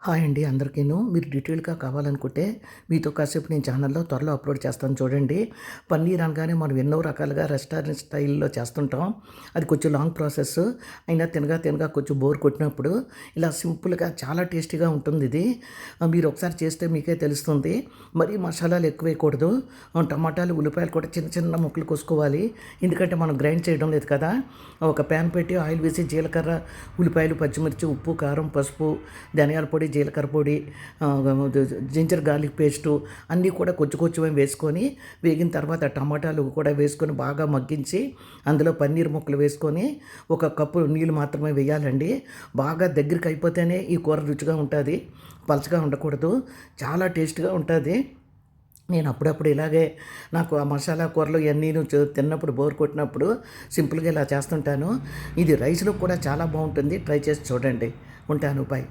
Hi అండి అందరికీను. మీరు డీటెయిల్‌గా కావాలనుకుంటే మీతో కాసేపు నేను ఛానల్‌లో త్వరలో అప్లోడ్ చేస్తాను చూడండి. పన్నీర్ అనగానే మనం ఎన్నో రకాలుగా రెస్టారెంట్ స్టైల్‌లో చేస్తుంటాం. అది కొంచెం లాంగ్ ప్రాసెస్. అయినా తినగా తినగా కొంచెం బోర్ కొట్టినప్పుడు ఇలా సింపుల్‌గా చాలా టేస్టీగా ఉంటుందిది. మీరు ఒకసారి చేస్తే మీకే తెలుస్తుంది. మరీ మసాలాలు ఎక్కువేయకూడదు. టమాటాలు, ఉల్లిపాయలు కూడా చిన్న చిన్న ముక్కలు కోసుకోవాలి. ఎందుకంటే మనం గ్రైండ్ చేయడం లేదు కదా! ఒక ప్యాన్ పెట్టి ఆయిల్ వేసి జీలకర్ర, ఉల్లిపాయలు, పచ్చిమిర్చి, ఉప్పు, కారం, పసుపు, ధనియాల పొడి, జీలకర్ర పొడి, జింజర్ గార్లిక్ పేస్టు అన్నీ కూడా కొంచెం కొంచెమే వేసుకొని వేగిన తర్వాత టమాటాలు కూడా వేసుకొని బాగా మగ్గించి అందులో పన్నీర్ ముక్కలు వేసుకొని ఒక కప్పు నీళ్ళు మాత్రమే వేయాలండి. బాగా దగ్గరికి అయిపోతేనే ఈ కూర రుచిగా ఉంటుంది. పలచగా ఉండకూడదు. చాలా టేస్ట్‌గా ఉంటుంది. నేను అప్పుడప్పుడు ఇలాగే నాకు ఆ మసాలా కూరలు ఇవన్నీను తిన్నప్పుడు బోర్ కొట్టినప్పుడు సింపుల్‌గా ఇలా చేస్తుంటాను. ఇది రైస్‌లో కూడా చాలా బాగుంటుంది. ట్రై చేసి చూడండి. ఉంటాను. బై.